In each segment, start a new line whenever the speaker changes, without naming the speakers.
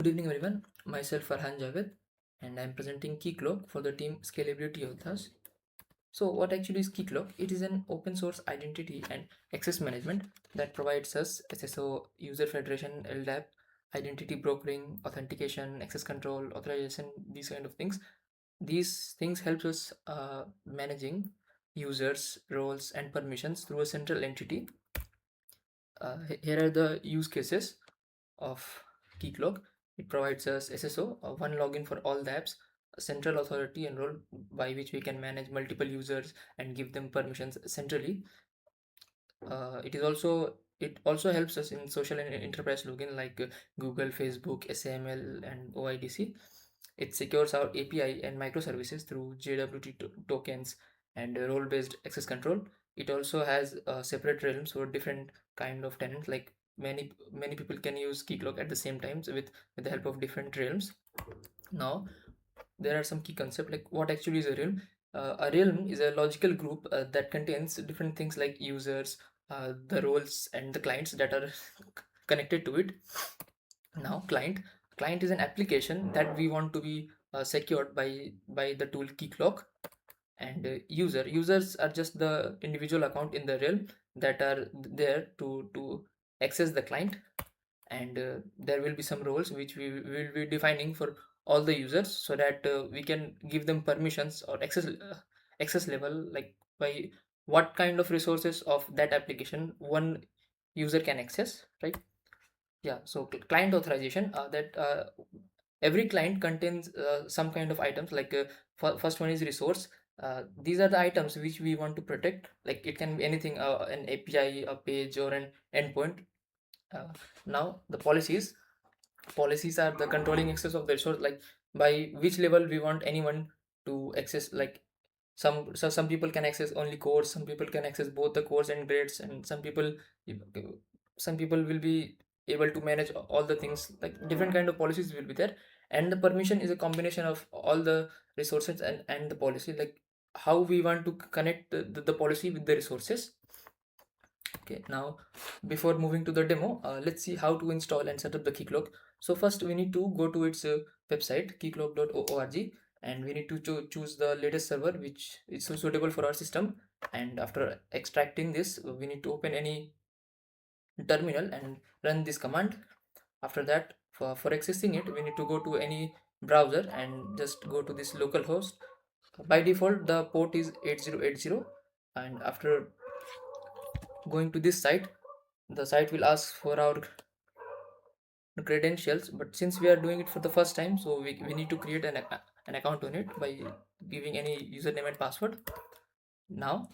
Good evening, everyone. Myself Farhan Javed, and I'm presenting Keycloak for the team Scalability Yoddhas. So, what actually is Keycloak? It is an open source identity and access management that provides us SSO, user federation, LDAP, identity brokering, authentication, access control, authorization, these kind of things. These things helps us managing users, roles, and permissions through a central entity. Here are the use cases of Keycloak. It provides us SSO, one login for all the apps, a central authority and role by which we can manage multiple users and give them permissions centrally. It also helps us in social and enterprise login like Google, Facebook, SAML, and OIDC. It secures our API and microservices through JWT tokens and role-based access control. It also has separate realms for different kind of tenants. Like many people can use Keycloak at the same time with the help of different realms. Now there are some key concepts like what actually is a realm. A realm is a logical group that contains different things like users, the roles, and the clients that are connected to it. Now client is an application that we want to be secured by the tool Keycloak. And users are just the individual account in the realm that are there to access the client. And there will be some roles which we will be defining for all the users so that we can give them permissions or access level, like by what kind of resources of that application one user can access, right? Yeah, so client authorization, that every client contains some kind of items like first one is resource. These are the items which we want to protect, like it can be anything, an API, a page, or an endpoint. uh, Now the policies are the controlling access of the resource, like by which level we want anyone to access. Like some people can access only cores, some people can access both the cores and grades, and some people will be able to manage all the things. Like different kind of policies will be there, and the permission is a combination of all the resources and the policy, like how we want to connect the policy with the resources. Okay, now before moving to the demo, let's see how to install and set up the Keycloak. So first we need to go to its website keycloak.org, and we need to choose the latest server which is suitable for our system. And after extracting this, we need to open any terminal and run this command. After that, for accessing it, we need to go to any browser and just go to this localhost. By default the port is 8080, and after going to this site, the site will ask for our credentials. But since we are doing it for the first time, so we need to create an account on it by giving any username and password. Now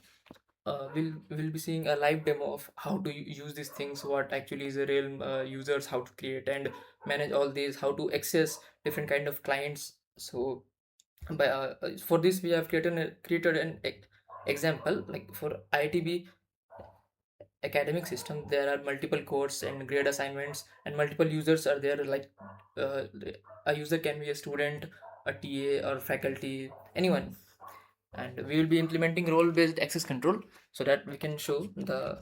we'll be seeing a live demo of how to use these things, what actually is a real users, how to create and manage all these, how to access different kind of clients. So for this we have created an example. Like for IITB academic system, there are multiple course and grade assignments, and multiple users are there. Like uh, a user can be a student, a TA, or faculty, anyone. And we will be implementing role based access control so that we can show the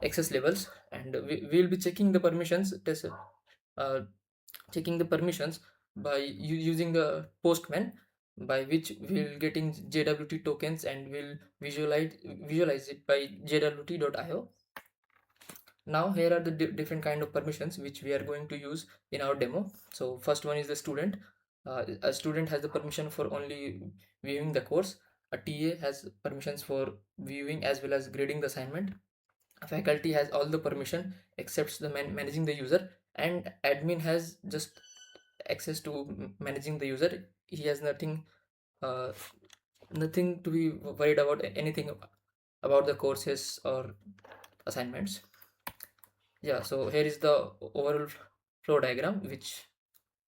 access levels. And we will be checking the permissions uh, checking the permissions by using the postman, by which we'll getting JWT tokens, and we'll visualize it by jwt.io. Now here are the different kind of permissions which we are going to use in our demo. So first one is the student. A student has the permission for only viewing the course. A TA has permissions for viewing as well as grading the assignment. A faculty has all the permission except the managing the user, and admin has just access to managing the user. He has uh, nothing to be worried about, anything about the courses or assignments. Yeah, so here is the overall flow diagram which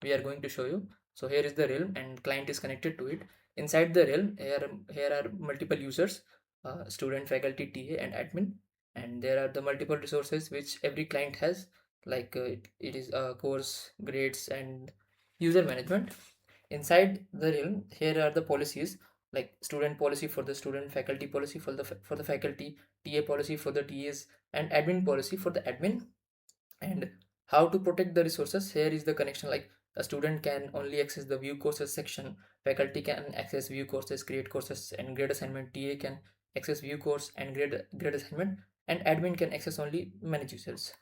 we are going to show you. So here is the realm and client is connected to it. Inside the realm, here are multiple users, student, faculty, TA, and admin. And there are the multiple resources which every client has, like it is course, grades, and user management. Inside the realm, here are the policies, like student policy for the student, faculty policy for for the faculty, TA policy for the TAs, and admin policy for the admin. And how to protect the resources, here is the connection. Like A student can only access the view courses section, faculty can access view courses, create courses, and grade assignment, TA can access view course and grade assignment, and admin can access only manage users.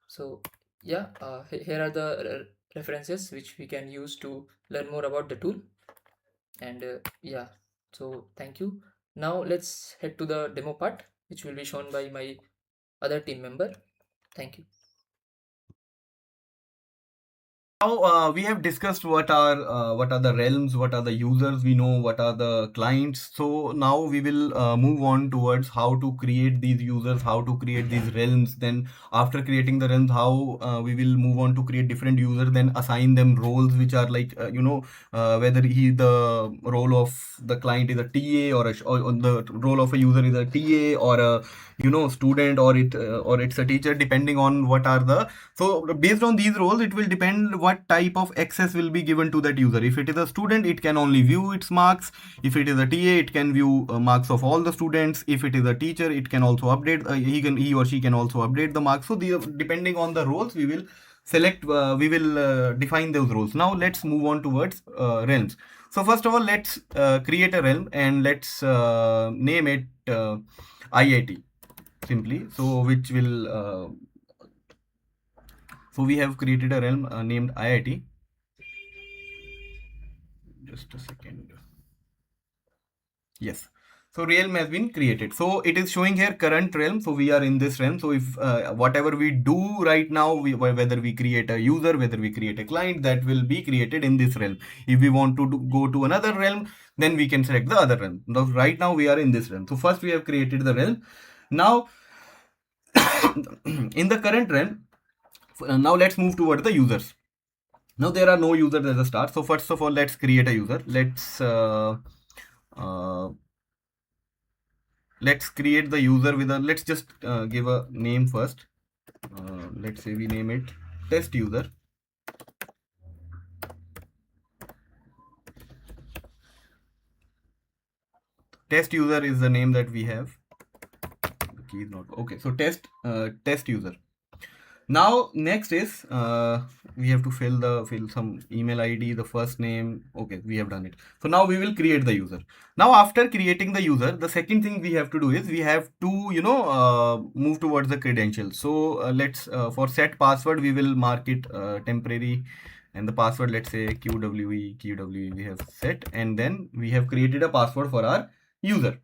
So yeah, here are the references which we can use to learn more about the tool. And yeah, so thank you. Now let's head to the demo part, which will be shown by my other team member. Thank you.
Now we have discussed what are the realms, what are the users, we know what are the clients. So now we will move on towards how to create these users, how to create these realms. Then after creating the realms, how we will move on to create different users, then assign them roles which are like whether the role of the client is a TA, or the role of a user is a TA, or a student, or it's a teacher, depending on what are the. So based on these roles, it will depend what type of access will be given to that user. If it is a student, it can only view its marks. If it is a TA, it can view marks of all the students. If it is a teacher, it can also update. He or she can also update the marks. So depending on the roles, we will select. We will define those roles. Now let's move on towards realms. So first of all, let's create a realm, and let's name it IIT simply. So which will so we have created a realm named IIT. Just a second. Yes. So realm has been created. So it is showing here current realm. So we are in this realm. So if whatever we do right now, whether we create a user, whether we create a client, that will be created in this realm. If we want to go to another realm, then we can select the other realm. Now, right now we are in this realm. So first we have created the realm. Now in the current realm, now let's move towards the users. Now there are no users at the start. So first of all, let's create a user. Uh, let's create the user with a, let's just give a name first. Let's say we name it test user. Test user is the name that we have. The key is not okay. So test user. Now next is we have to fill some email ID, the first name. Okay, we have done it. So now we will create the user. Now after creating the user, the second thing we have to do is we have to move towards the credentials. So let's for set password, we will mark it temporary, and the password, let's say QWE we have set, and then we have created a password for our user.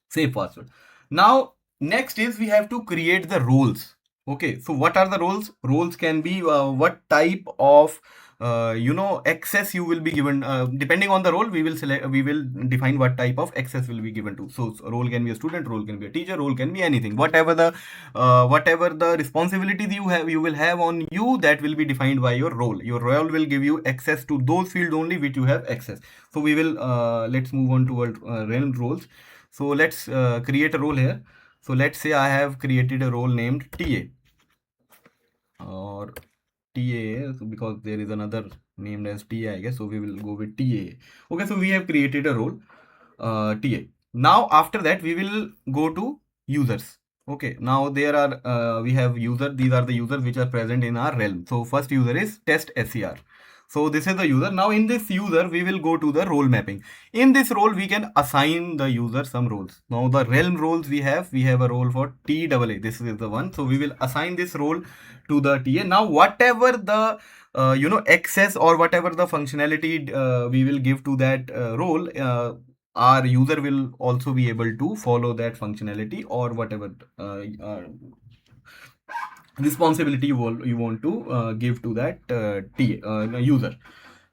Save password. Now next is we have to create the roles. Okay, so what are the roles? Roles can be what type of access you will be given. Depending on the role, we will define what type of access will be given to. So role can be a student, role can be a teacher, role can be anything. Whatever the responsibilities you will have on you, that will be defined by your role. Your role will give you access to those fields only which you have access. So we will let's move on toward realm roles. So let's create a role here. So let's say I have created a role named TA, or TA, so because there is another named as TA, I guess. So we will go with TA. Okay, so we have created a role TA. Now after that we will go to users. Okay, now there are we have user. These are the users which are present in our realm. So first user is test SCR. So this is the user. Now in this user, we will go to the role mapping. In this role, we can assign the user some roles. Now the realm roles we have a role for TAA. This is the one. So we will assign this role to the TA. Now whatever the access or whatever the functionality we will give to that role, our user will also be able to follow that functionality, or whatever responsibility you want to give to that user.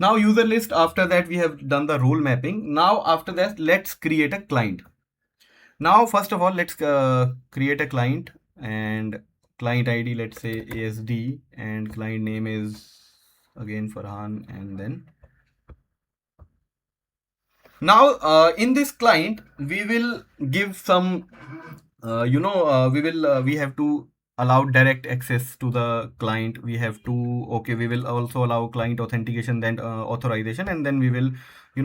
Now user list, after that we have done the role mapping. Now after that, let's create a client. Now first of all, let's create a client, and client ID, let's say ASD, and client name is again Farhan, and then now in this client we will give some we have to allow direct access to the client. We have to, okay, we will also allow client authentication, then authorization, and then we will,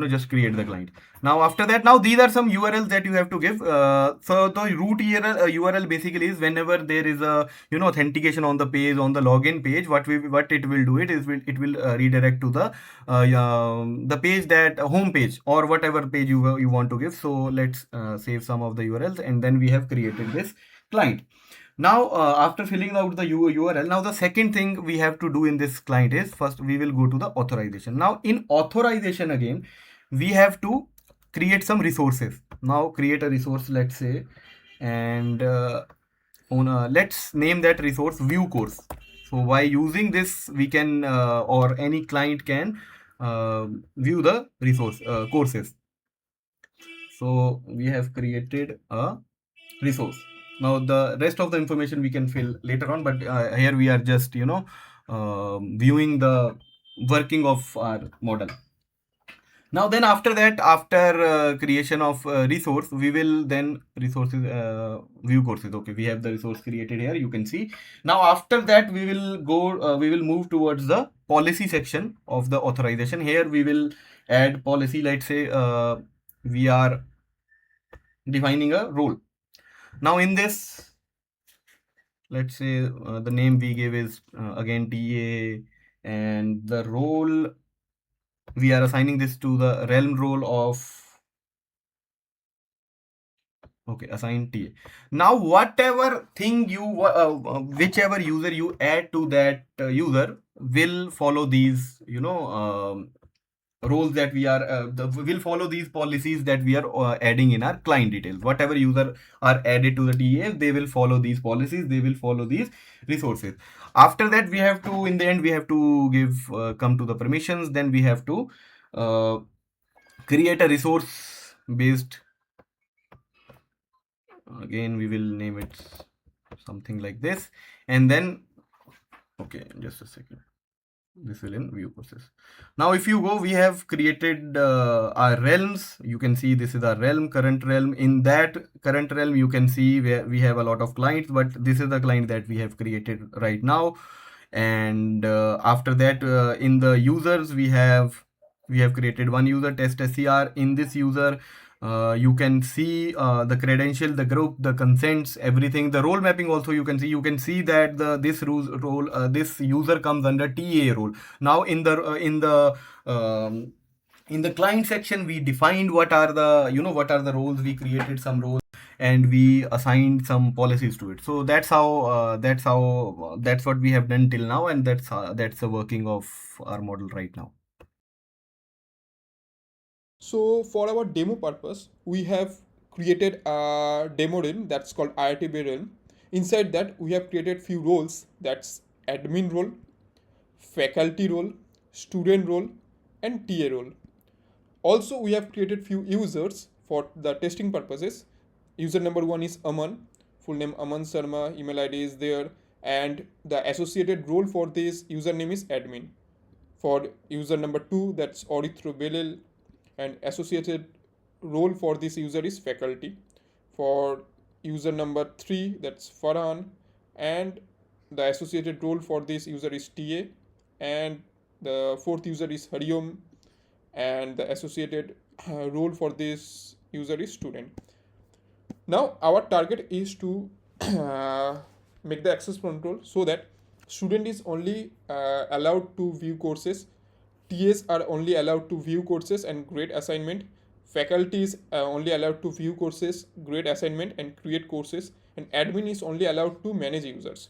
just create the client. Now after that, now these are some URLs that you have to give. So the root URL basically is whenever there is a, authentication on the page, on the login page, what it will do, it will redirect to the page, that home page, or whatever page you want to give. So let's save some of the URLs, and then we have created this client. Now after filling out the URL, now the second thing we have to do in this client is, first we will go to the authorization. Now in authorization again, we have to create some resources. Now create a resource, let's say, and let's name that resource view course. So by using this, we can or any client can view the resource courses. So we have created a resource. Now the rest of the information we can fill later on, but here we are just viewing the working of our model. Now then after that, after creation of resource, we will then resources view courses. Okay, we have the resource created here, you can see. Now after that, we will go we will move towards the policy section of the authorization. Here we will add policy. Let's say we are defining a role. Now in this, let's say the name we give is again TA, and the role we are assigning this to the realm role of, okay, assign TA. Now whatever thing whichever user you add to that user will follow these roles that we are will follow these policies that we are adding in our client details. Whatever user are added to the TA, they will follow these policies, they will follow these resources. After that, we have to, in the end, we have to give come to the permissions. Then we have to create a resource based, again we will name it something like this, and then, okay, just a second, this will in view process. Now if you go, we have created our realms. You can see this is our realm, current realm. In that current realm, you can see where we have a lot of clients, but this is the client that we have created right now. And after that, in the users, we have created one user, test SCR. In this user, you can see the credential, the group, the consents, everything. The role mapping also you can see. You can see that this role this user comes under TA role. Now in the client section, we defined what are the roles. We created some roles and we assigned some policies to it. So that's what we have done till now, and that's the working of our model right now.
So for our demo purpose, we have created a demo realm that's called IRTB realm. Inside that, we have created few roles, that's admin role, faculty role, student role, and TA role. Also, we have created few users for the testing purposes. User number 1 is Aman, full name Aman Sharma, email ID is there, and the associated role for this username is admin. For user number 2, that's Aritra, and associated role for this user is faculty. For user number 3, that's Farhan, and the associated role for this user is TA, and the fourth user is Hariom, and the associated role for this user is student. Now our target is to make the access control so that student is only allowed to view courses, TAs are only allowed to view courses and grade assignment, faculty is only allowed to view courses, grade assignment, and create courses, and admin is only allowed to manage users.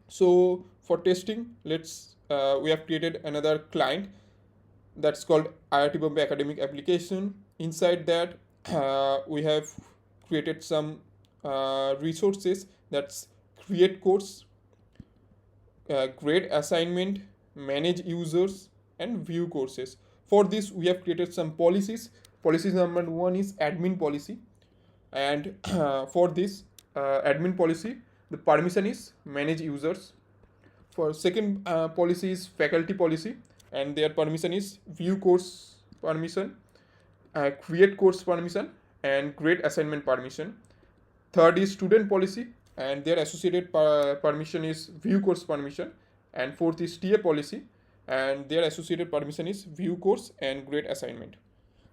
So for testing, we have created another client that's called IIT Bombay Academic Application. Inside that, we have created some resources, that's create course, grade assignment, manage users, and view courses. For this, we have created some policies. Policy number 1 is admin policy, and for this admin policy, the permission is manage users. For second policy is faculty policy, and their permission is view course permission, create course permission, and grade assignment permission. Third is student policy, and their associated permission is view course permission, and fourth is TA policy, and their associated permission is view course and grade assignment.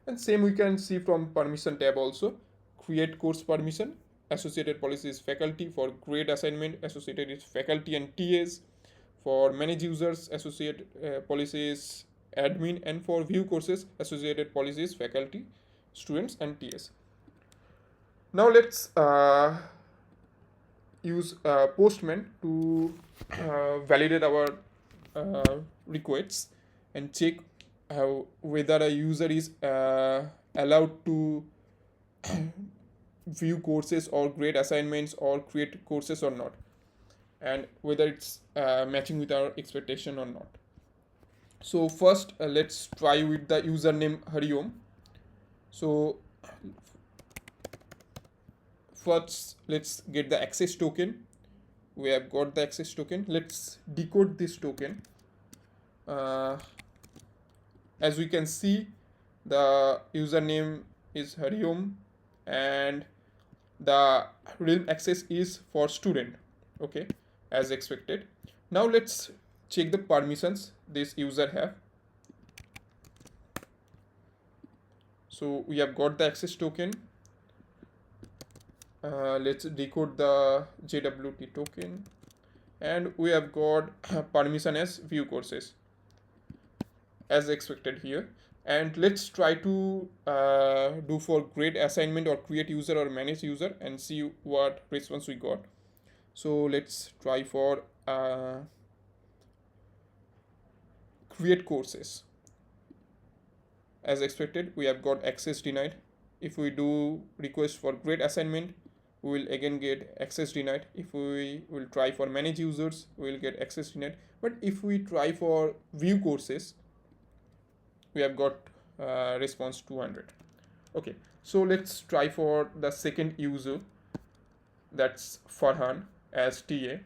And same we can see from permission tab also. Create course permission, associated policy is faculty. For grade assignment, associated is faculty and TAs. For manage users, associated policy is admin, and for view courses, associated policy is faculty, students and TAs. Now let's use Postman to validate our requests and check whether a user is allowed to view courses or grade assignments or create courses or not, and whether it's matching with our expectation or not. So first let's try with the username Hariom. So first let's get the access token. We have got the access token. Let's decode this token. As we can see, the username is Hariom and the realm access is for student. Okay, as expected. Now let's check the permissions this user have. So we have got the access token. Let's decode the JWT token, and we have got permission as view courses as expected here. And let's try to do for grade assignment or create user or manage user and see what response we got. So let's try for create courses. As expected, we have got access denied. If we do request for grade assignment, we will again get access denied. If we will try for manage users, we will get access denied. But if we try for view courses, we have got response 200. Okay, so let's try for the second user, that's Farhan as TA.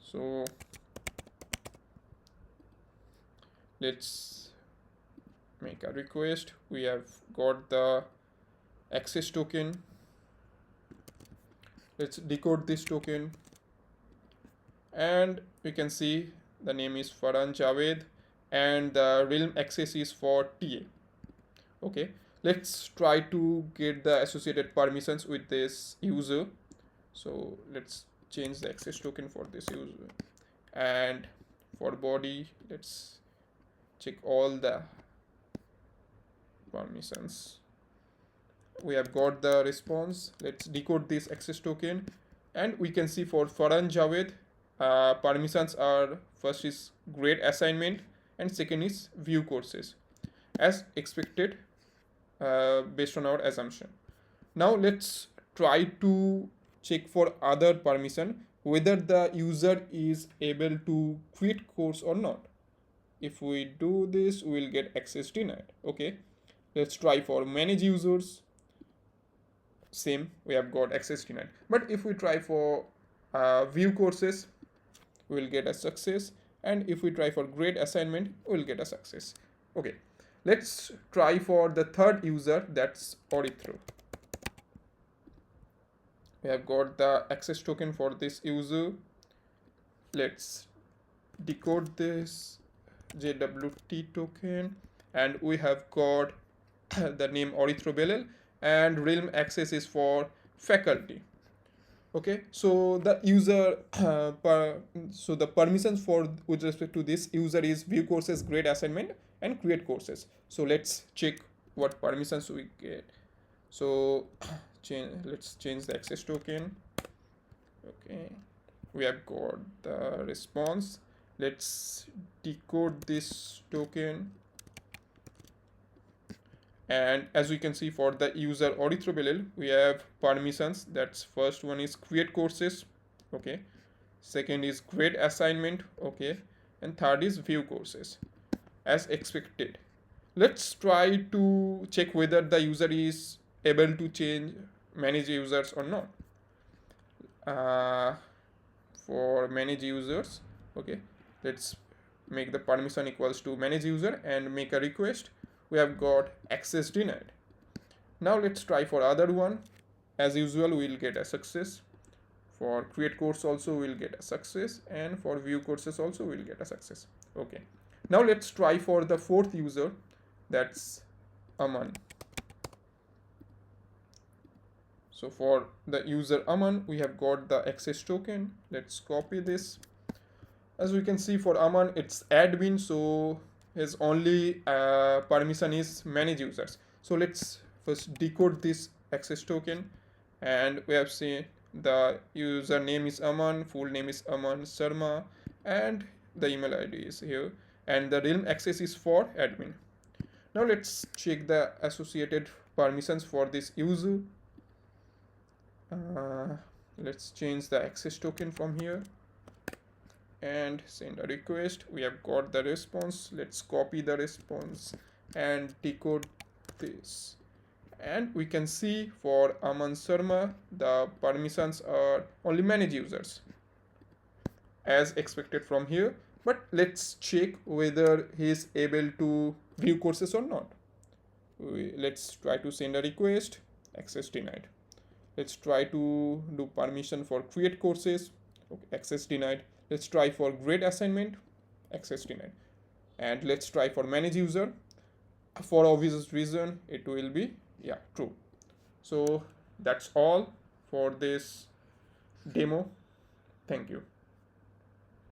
So let's make a request. We have got the access token. Let's decode this token, and we can see the name is Farhan Javed and the realm access is for TA. Okay, let's try to get the associated permissions with this user. So let's change the access token for this user, and for body let's check all the permissions. We have got the response. Let's decode this access token, and we can see for Farhan Javed permissions are first is grade assignment and second is view courses as expected based on our assumption. Now let's try to check for other permission whether the user is able to create course or not. If we do this, we will get access denied. Okay, let's try for manage users. Same, we have got access denied. But if we try for view courses, we will get a success, and if we try for grade assignment, we will get a success. Okay, let's try for the third user, that's Aritra. We have got the access token for this user. Let's decode this JWT token, and we have got the name Aritra Belel, and realm access is for faculty. Okay, so the user so the permissions for with respect to this user is view courses, grade assignment and create courses. So let's check what permissions we get. So let's change the access token. Okay, we have got the response. Let's decode this token, and as we can see for the user Aritra Belel, we have permissions. That's first one is create courses. Okay, second is grade assignment. Okay, and third is view courses as expected. Let's try to check whether the user is able to change manage users or not. For manage users, okay, let's make the permission equals to manage user and make a request. We have got access denied. Now let's try for other one. As usual, we will get a success. For create course also we'll get a success, and for view courses also we'll get a success. Okay, now let's try for the fourth user, that's Aman. So for the user Aman, we have got the access token. Let's copy this. As we can see, for Aman it's admin, so his only permission is manage users. So let's first decode this access token, and we have seen the user name is Aman, full name is Aman Sharma, and the email ID is here, and the realm access is for admin. Now let's check the associated permissions for this user. Let's change the access token from here and send a request. We have got the response. Let's copy the response and decode this, and we can see for Aman Sharma the permissions are only manage users as expected from here. But let's check whether he is able to view courses or not. Let's try to send a request. Access denied. Let's try to do permission for create courses. Okay, access denied. Let's try for grade assignment. Access denied. And let's try for manage user. For obvious reason, it will be true. So that's all for this demo. Thank you.